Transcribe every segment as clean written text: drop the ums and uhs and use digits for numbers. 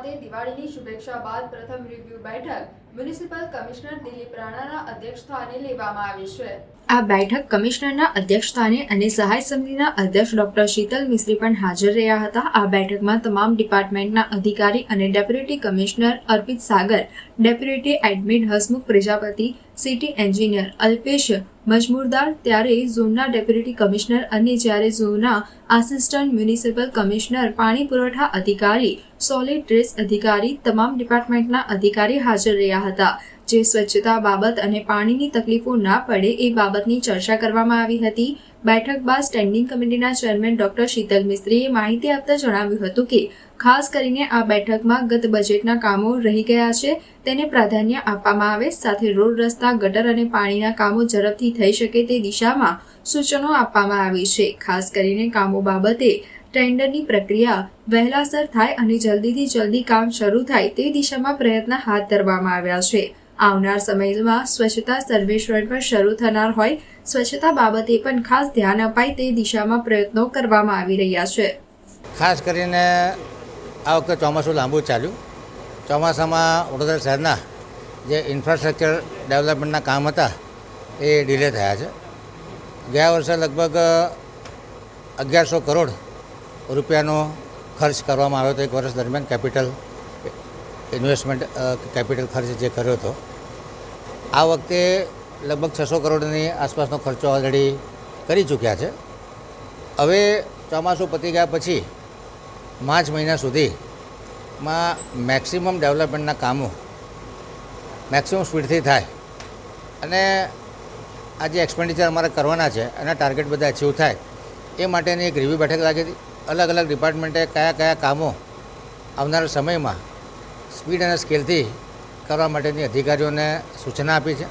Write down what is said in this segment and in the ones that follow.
ખાતે દિવાળીની શુભેચ્છા બાદ પ્રથમ રિવ્યુ બેઠક મ્યુનિસિપલ કમિશનર દિલીપ રાણાના અધ્યક્ષસ્થાને લેવામાં આવી છે। આ બેઠક કમિશનરના અધ્યક્ષસ્થાને અને સહાય સમિતિના અધ્યક્ષ ડોક્ટર શીતલ મિસ્ત્રી પણ હાજર રહ્યા હતા। આ બેઠકમાં તમામ ડિપાર્ટમેન્ટના અધિકારી અને deputy commissioner Arpit Sagar, deputy admin Hasmukh Prajapati, city engineer Alpesh Majmudar, ત્યારે ઝોનના ડેપ્યુટી કમિશનર અને જ્યારે ઝોનના આસિસ્ટન્ટ મ્યુનિસિપલ કમિશનર, પાણી પુરવઠા અધિકારી, સોલિડ વેસ્ટ અધિકારી, તમામ ડિપાર્ટમેન્ટના અધિકારી હાજર રહ્યા હતા। જે સ્વચ્છતા બાબત અને પાણીની તકલીફો ના પડે એ બાબતની ચર્ચા કરવામાં આવી હતી। બેઠક બાદ સ્ટેન્ડિંગ કમિટીના ચેરમેન ડોક્ટર શીતલ મિસ્ત્રીએ માહિતી આપતા જણાવ્યું હતું કે ખાસ કરીને આ બેઠકમાં ગત બજેટના કામો રહી ગયા છે તેને પ્રાધાન્ય આપવામાં આવે, સાથે રોડ, રસ્તા, ગટર અને પાણીના કામો ઝડપથી થઈ શકે તે દિશામાં સૂચનો આપવામાં આવી છે। ખાસ કરીને કામો બાબતે ટેન્ડરની પ્રક્રિયા વહેલાસર થાય અને જલ્દીથી જલ્દી કામ શરૂ થાય તે દિશામાં પ્રયત્ન હાથ ધરવામાં આવ્યા છે। આવનાર સમયમાં સ્વચ્છતા સર્વેક્ષણ પણ શરૂ થનાર હોય, સ્વચ્છતા બાબતે પણ ખાસ ધ્યાન અપાય તે દિશામાં પ્રયત્નો કરવામાં આવી રહ્યા છે। ખાસ કરીને આ વખતે ચોમાસું લાંબુ ચાલ્યું। ચોમાસામાં વડોદરા શહેરના જે ઇન્ફ્રાસ્ટ્રક્ચર ડેવલપમેન્ટના કામ હતા એ ડિલે થયા છે। ગયા વર્ષે લગભગ 1100 કરોડ રૂપિયાનો ખર્ચ કરવામાં આવ્યો હતો એક વર્ષ દરમિયાન, કેપિટલ ઇન્વેસ્ટમેન્ટ કેપિટલ ખર્ચ જે કર્યો હતો। આ વખતે લગભગ 600 કરોડની આસપાસનો ખર્ચો ઓલરેડી કરી ચૂક્યા છે। હવે ચોમાસું પતી ગયા પછી માર્ચ મહિના સુધીમાં મેક્સિમમ ડેવલપમેન્ટના કામો મેક્સિમમ સ્પીડથી થાય અને આ જે એક્સપેન્ડિચર અમારે કરવાના છે એના ટાર્ગેટ બધા અચીવ થાય એ માટેની એક રિવ્યુ બેઠક લાગી હતી। અલગ અલગ ડિપાર્ટમેન્ટે કયા કયા કામો આવનારા સમયમાં સ્પીડ અને સ્કેલથી કરવા માટેની અધિકારીઓને સૂચના આપી છે।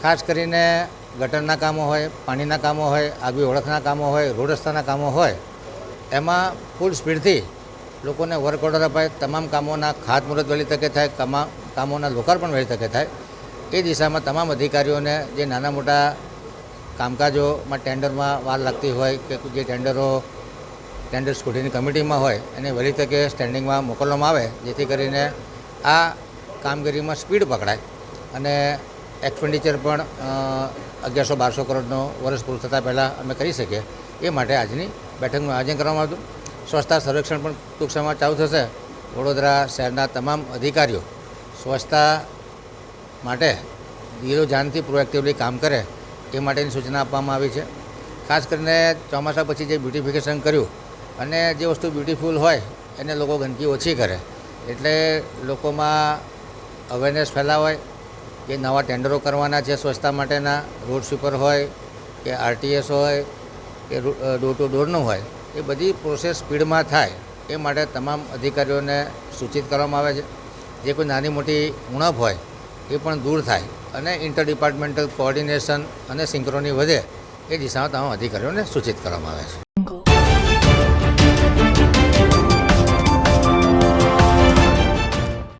ખાસ કરીને ગટરના કામો હોય, પાણીના કામો હોય, આગવી ઓળખના કામો હોય, રોડ રસ્તાના કામો હોય, એમાં ફૂલ સ્પીડથી લોકોને વર્ક ઓર્ડર અપાય, તમામ કામોના ખાતમુહૂર્ત વહેલી તકે થાય, કામોના લોકાર્પણ વહેલી તકે થાય એ દિશામાં તમામ અધિકારીઓને જે નાના મોટા કામકાજોમાં ટેન્ડરમાં વાર લાગતી હોય કે જે ટેન્ડર સ્કૂટીની કમિટીમાં હોય એને વહેલી તકે સ્ટેન્ડિંગમાં મોકલવામાં આવે, જેથી કરીને આ કામગીરીમાં સ્પીડ પકડાય અને એક્સપેન્ડિચર પણ 1100-1200 કરોડનો વર્ષ પૂરું થતાં પહેલાં અમે કરી શકીએ એ માટે આજની બેઠકનું આયોજન કરવામાં આવ્યું। સ્વચ્છતા સર્વેક્ષણ પણ ટૂંક સમયમાં ચાલુ થશે। વડોદરા શહેરના તમામ અધિકારીઓ સ્વચ્છતા માટે દિલો જાનથી પ્રોએક્ટિવલી કામ કરે એ માટેની સૂચના આપવામાં આવી છે। ખાસ કરીને ચોમાસા પછી જે બ્યુટિફિકેશન કર્યું અને જે વસ્તુ બ્યુટિફુલ હોય એને લોકો ગંદકી ઓછી કરે, એટલે લોકોમાં અવેરનેસ ફેલાવાય કે નવા ટેન્ડરો કરવાના છે સ્વચ્છતા માટેના, રોડ સ્વીપર હોય કે આરટીએસ હોય કે ડોર ટુ ડોરનું હોય, એ બધી પ્રોસેસ સ્પીડમાં થાય એ માટે તમામ અધિકારીઓને સૂચિત કરવામાં આવે છે। જે કોઈ નાની મોટી ઉણપ હોય એ પણ દૂર થાય અને ઇન્ટર ડિપાર્ટમેન્ટલ કોઓર્ડિનેશન અને સિંક્રોની વધે એ દિશામાં તમામ અધિકારીઓને સૂચિત કરવામાં આવે છે।